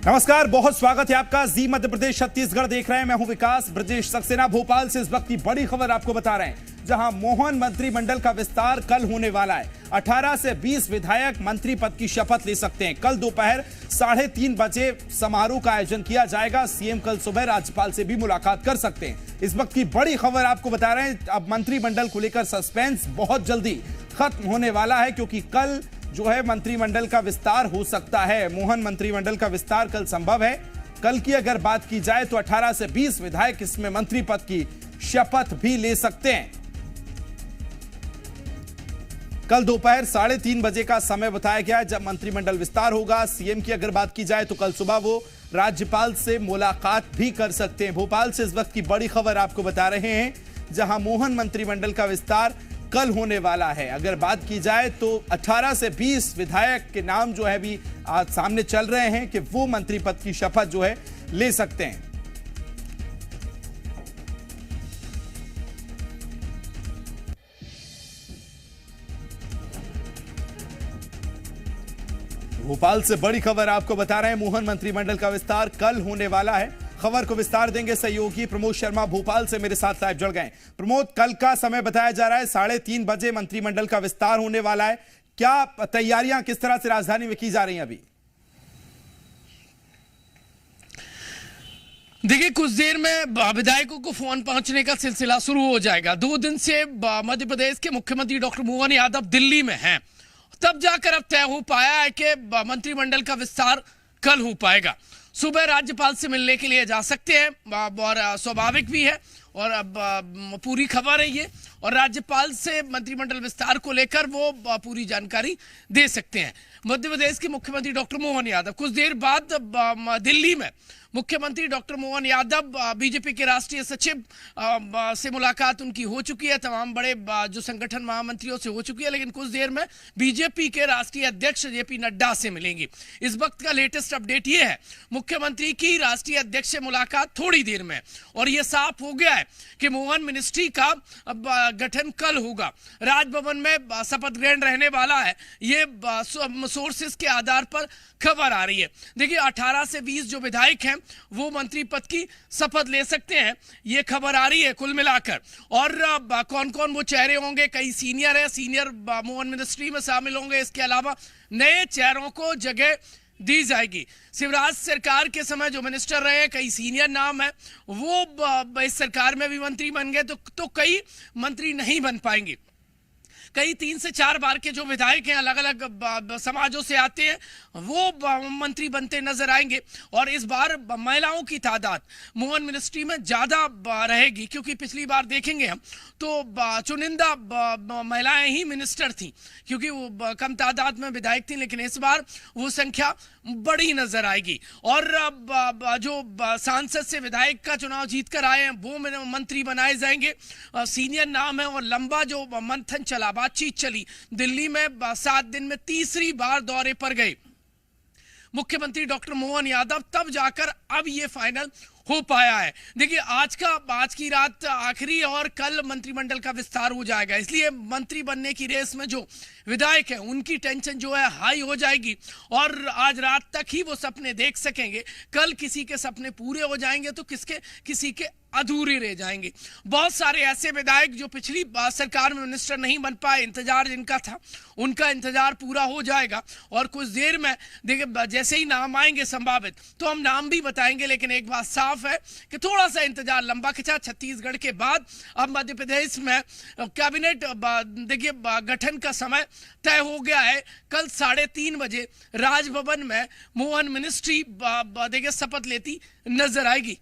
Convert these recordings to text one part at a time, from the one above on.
नमस्कार, बहुत स्वागत है आपका। जी मध्य प्रदेश छत्तीसगढ़ देख रहे हैं। मैं हूं विकास। ब्रजेश सक्सेना भोपाल से इस वक्त की बड़ी खबर आपको बता रहे हैं, जहां मोहन मंत्रिमंडल का विस्तार कल होने वाला है। 18 से 20 विधायक मंत्री पद की शपथ ले सकते हैं। कल दोपहर 3:30 बजे समारोह का आयोजन किया जाएगा। सीएम कल सुबह राज्यपाल से भी मुलाकात कर सकते हैं। इस वक्त की बड़ी खबर आपको बता रहे हैं। अब मंत्रिमंडल को लेकर सस्पेंस बहुत जल्दी खत्म होने वाला है, क्योंकि कल जो है मंत्रिमंडल का विस्तार हो सकता है। मोहन मंत्रिमंडल का विस्तार कल संभव है। कल की अगर बात की जाए तो 18 से 20 विधायक इसमें मंत्री पद की शपथ भी ले सकते हैं। कल दोपहर 3:30 बजे का समय बताया गया है जब मंत्रिमंडल विस्तार होगा। सीएम की अगर बात की जाए तो कल सुबह वो राज्यपाल से मुलाकात भी कर सकते हैं। भोपाल से इस वक्त की बड़ी खबर आपको बता रहे हैं, जहां मोहन मंत्रिमंडल का विस्तार कल होने वाला है। अगर बात की जाए तो 18 से 20 विधायक के नाम जो है भी आज सामने चल रहे हैं कि वो मंत्री पद की शपथ जो है ले सकते हैं। भोपाल से बड़ी खबर आपको बता रहे हैं, मोहन मंत्रिमंडल का विस्तार कल होने वाला है। खबर को विस्तार देंगे सहयोगी प्रमोद शर्मा भोपाल से मेरे साथ लाइव जुड़ गए। प्रमोद, कल का समय बताया जा रहा है 3:30 बजे मंत्रिमंडल का विस्तार होने वाला है। क्या तैयारियां किस तरह से राजधानी में की जा रही हैं अभी? देखिए, कुछ देर में विधायकों को फोन पहुंचने का सिलसिला शुरू हो जाएगा। 2 दिन से मध्य प्रदेश के मुख्यमंत्री डॉक्टर मोहन यादव दिल्ली में हैं, तब जाकर अब तय हो पाया है कि मंत्रिमंडल का विस्तार कल हो पाएगा। सुबह राज्यपाल से मिलने के लिए जा सकते हैं और स्वाभाविक भी है और अब पूरी खबर है ये, और राज्यपाल से मंत्रिमंडल विस्तार को लेकर वो पूरी जानकारी दे सकते हैं। मध्य प्रदेश के मुख्यमंत्री डॉक्टर मोहन यादव कुछ देर बाद दिल्ली में मुख्यमंत्री डॉक्टर मोहन यादव बीजेपी के राष्ट्रीय सचिव से मुलाकात उनकी हो चुकी है। तमाम बड़े जो संगठन महामंत्रियों से हो चुकी है, लेकिन कुछ देर में बीजेपी के राष्ट्रीय अध्यक्ष जेपी नड्डा से मिलेंगी। इस वक्त का लेटेस्ट अपडेट ये है, मुख्यमंत्री की राष्ट्रीय अध्यक्ष से मुलाकात थोड़ी देर में, और ये साफ हो गया है कि मोहन मिनिस्ट्री का गठन कल होगा। राजभवन में शपथ ग्रहण रहने वाला है, ये सोर्सेस के आधार पर खबर आ रही है। देखिए, 18 से 20 जो विधायक हैं वो मंत्री पद की शपथ ले सकते हैं, ये खबर आ रही है कुल मिलाकर। और कौन कौन वो चेहरे होंगे, कई सीनियर है, सीनियर मोहन मिनिस्ट्री में शामिल होंगे। इसके अलावा नए चेहरों को जगह दी जाएगी। शिवराज सरकार के समय जो मिनिस्टर रहे, कई सीनियर नाम है, वो इस सरकार में भी मंत्री बन गए, तो कई मंत्री नहीं बन पाएंगे। कई 3 से 4 बार के जो विधायक हैं, अलग अलग समाजों से आते हैं, वो मंत्री बनते नजर आएंगे। और इस बार महिलाओं की तादाद मोहन मिनिस्ट्री में ज्यादा रहेगी, क्योंकि पिछली बार देखेंगे हम तो चुनिंदा महिलाएं ही मिनिस्टर थी, क्योंकि वो कम तादाद में विधायक थी। लेकिन इस बार वो संख्या बड़ी नजर आएगी, और जो सांसद से विधायक का चुनाव जीत कर आए हैं वो मंत्री बनाए जाएंगे। सीनियर नाम है, और लंबा जो मंथन चला, बातचीत चली, दिल्ली में 7 दिन में तीसरी बार दौरे पर गए मुख्यमंत्री डॉक्टर मोहन यादव, तब जाकर अब ये फाइनल हो पाया है। देखिए, आज की रात आखिरी, और कल मंत्रिमंडल का विस्तार हो जाएगा। इसलिए मंत्री बनने की रेस में जो विधायक हैं उनकी टेंशन जो है हाई हो जाएगी, और आज रात तक ही वो सपने देख सकेंगे। कल किसी के सपने पूरे हो जाएंगे तो किसी के अधूरे रह जाएंगे। बहुत सारे ऐसे विधायक जो पिछली सरकार में मिनिस्टर नहीं बन पाए, इंतजार जिनका था, उनका इंतजार पूरा हो जाएगा। और कुछ देर में देखिए, जैसे ही नाम आएंगे संभावित, तो हम नाम भी बताएंगे। लेकिन एक बात साफ है कि थोड़ा सा इंतजार लंबा खिंचा। छत्तीसगढ़ के बाद अब मध्य प्रदेश में कैबिनेट देखिए गठन का समय तय हो गया है। कल 3:30 बजे राजभवन में मोहन मिनिस्ट्री देखिए शपथ लेती नजर आएगी।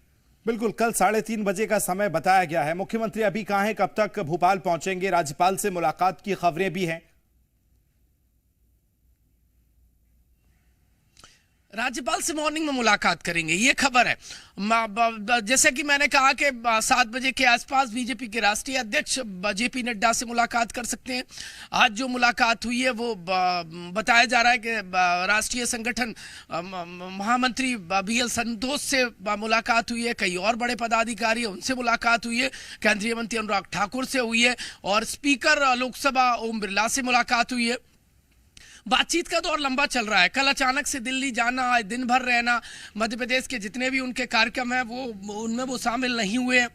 बिल्कुल, कल 3:30 बजे का समय बताया गया है। मुख्यमंत्री अभी कहां हैं, कब तक भोपाल पहुंचेंगे? राज्यपाल से मुलाकात की खबरें भी हैं। राज्यपाल से मॉर्निंग में मुलाकात करेंगे, ये खबर है। जैसे कि मैंने कहा कि 7 बजे के आसपास बीजेपी के राष्ट्रीय अध्यक्ष जेपी नड्डा से मुलाकात कर सकते हैं। आज जो मुलाकात हुई है वो बताया जा रहा है कि राष्ट्रीय संगठन महामंत्री बीएल संतोष से मुलाकात हुई है। कई और बड़े पदाधिकारी उनसे मुलाकात हुई है। केंद्रीय मंत्री अनुराग ठाकुर से हुई है, और स्पीकर लोकसभा ओम बिरला से मुलाकात हुई है। बातचीत का दौर लंबा चल रहा है। कल अचानक से दिल्ली जाना, दिन भर रहना, मध्य प्रदेश के जितने भी उनके कार्यक्रम हैं उनमें वो शामिल नहीं हुए,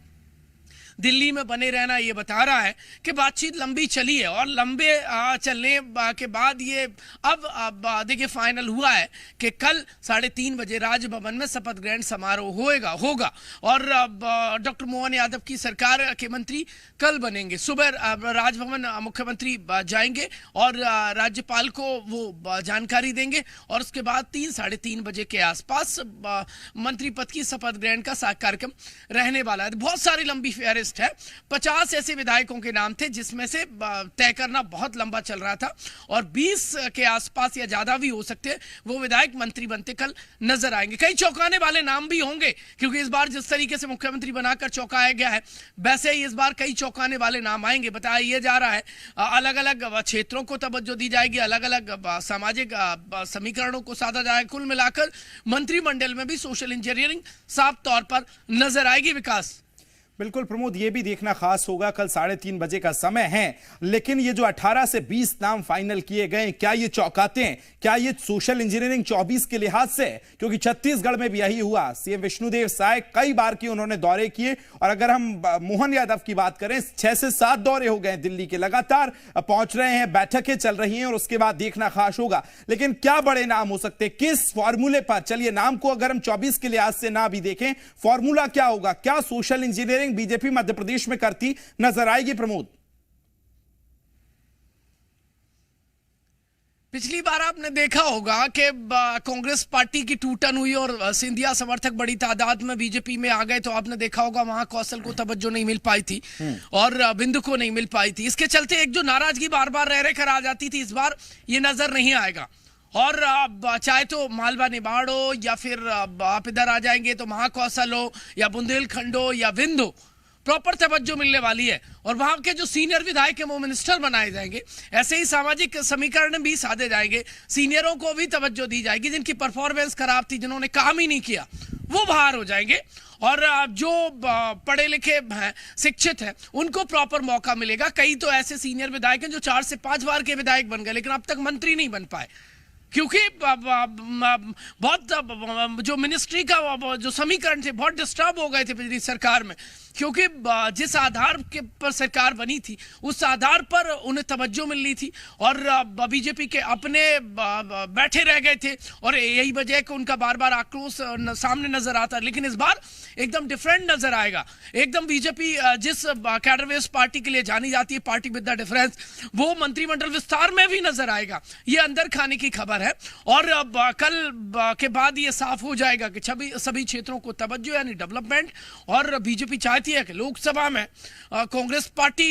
दिल्ली में बने रहना, ये बता रहा है कि बातचीत लंबी चली है। और लंबे चलने के बाद ये अब देखिए फाइनल हुआ है कि कल 3:30 बजे राजभवन में शपथ ग्रहण समारोह होगा और डॉक्टर मोहन यादव की सरकार के मंत्री कल बनेंगे। सुबह राजभवन मुख्यमंत्री जाएंगे और राज्यपाल को वो जानकारी देंगे और उसके बाद 3-3:30 बजे के आसपास मंत्री पद की शपथ ग्रहण का कार्यक्रम रहने वाला है। बहुत सारी लंबी फेहरिस्त है। 50 ऐसे विधायकों के नाम थे जिसमें से तय करना बहुत लंबा चल रहा था और 20 के आसपास या ज्यादा भी हो सकते हैं वो विधायक मंत्री बनते कल नजर आएंगे। कई चौंकाने वाले नाम भी होंगे क्योंकि इस बार जिस तरीके से मुख्यमंत्री बनाकर चौंकाया गया है वैसे ही इस बार कई चौंकाने वाले नाम आएंगे। बताया जा रहा है अलग अलग क्षेत्रों को तवज्जो दी जाएगी, अलग अलग सामाजिक समीकरणों को साधा जाएगा। कुल मिलाकर मंत्रिमंडल में भी सोशल इंजीनियरिंग साफ तौर पर नजर आएगी। विकास बिल्कुल प्रमोद, ये भी देखना खास होगा। कल 3:30 बजे का समय है, लेकिन ये जो 18 से 20 नाम फाइनल किए गए, क्या ये चौंकाते हैं? क्या ये सोशल इंजीनियरिंग 24 के लिहाज से? क्योंकि छत्तीसगढ़ में भी यही हुआ। सीएम विष्णुदेव साय कई बार की उन्होंने दौरे किए और अगर हम मोहन यादव की बात करें 6 से 7 दौरे हो गए दिल्ली के, लगातार पहुंच रहे हैं, बैठकें चल रही हैं और उसके बाद देखना खास होगा। लेकिन क्या बड़े नाम हो सकते हैं, किस फॉर्मूले पर? चलिए नाम को अगर हम 24 के लिहाज से ना भी देखें, फॉर्मूला क्या होगा? क्या social engineering BJP Madhya Pradesh में करती नजर आएगी प्रमोद? पिछली बार आपने देखा होगा कि कांग्रेस पार्टी की टूटन हुई और सिंधिया समर्थक बड़ी तादाद में बीजेपी में आ गए, तो आपने देखा होगा वहां कौशल को तवज्जो नहीं मिल पाई थी और बिंदु को नहीं मिल पाई थी। इसके चलते एक जो नाराजगी बार बार रह कर आ जाती थी, इस बार ये नजर नहीं आएगा। और चाहे तो मालवा निबाड़ हो या फिर आप इधर आ जाएंगे तो महाकौशल हो या बुंदेलखंड हो या विंध्य हो, प्रॉपर तवज्जो मिलने वाली है और वहां के जो सीनियर विधायक हैं वो मिनिस्टर बनाए जाएंगे। ऐसे ही सामाजिक समीकरण भी साधे जाएंगे, सीनियरों को भी तवज्जो दी जाएगी। जिनकी परफॉर्मेंस खराब थी, जिन्होंने काम ही नहीं किया, वो बाहर हो जाएंगे और जो पढ़े लिखे हैं, शिक्षित हैं, उनको प्रॉपर मौका मिलेगा। कई तो ऐसे सीनियर विधायक हैं जो 4 से 5 बार के विधायक बन गए लेकिन अब तक मंत्री नहीं बन पाए क्योंकि बहुत जो मिनिस्ट्री का जो समीकरण थे बहुत डिस्टर्ब हो गए थे पिछली सरकार में, क्योंकि जिस आधार के पर सरकार बनी थी उस आधार पर उन्हें तवज्जो मिलनी थी और बीजेपी के अपने बैठे रह गए थे और यही वजह है कि उनका बार बार आक्रोश सामने नजर आता है। लेकिन इस बार एकदम डिफरेंट नजर आएगा। एकदम बीजेपी जिस कैडरवेस पार्टी के लिए जानी जाती है, पार्टी विद द डिफरेंस, वो मंत्रिमंडल विस्तार में भी नजर आएगा। ये अंदर खाने की खबर है और कल के बाद ये साफ हो जाएगा कि सभी क्षेत्रों को तवज्जो यानी डेवलपमेंट, और बीजेपी चाहती है कि लोकसभा में कांग्रेस पार्टी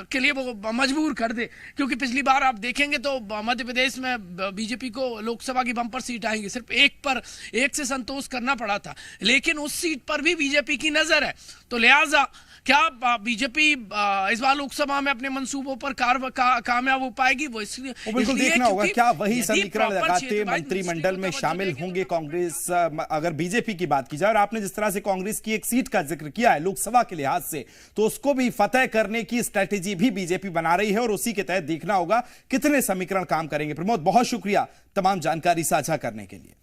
के लिए वो मजबूर कर दे, क्योंकि पिछली बार आप देखेंगे तो मध्य प्रदेश में बीजेपी को लोकसभा की बम्पर सीट आएंगी, सिर्फ एक से संतोष करना पड़ा था, लेकिन उस सीट पर भी बीजेपी की नजर है। तो लिहाजा क्या बीजेपी इस बार लोकसभा में अपने मंसूबों पर कामयाब हो पाएगी? वो इसलिए बिल्कुल देखना होगा। क्या वही समीकरण लगाते मंत्रिमंडल में शामिल होंगे कांग्रेस? अगर बीजेपी की बात की जाए, और आपने जिस तरह से कांग्रेस की एक सीट का जिक्र किया है लोकसभा के लिहाज से, तो उसको भी फतेह करने की स्ट्रेटेजी भी बीजेपी बना रही है और उसी के तहत देखना होगा कितने समीकरण काम करेंगे। प्रमोद, बहुत शुक्रिया तमाम जानकारी साझा करने के लिए।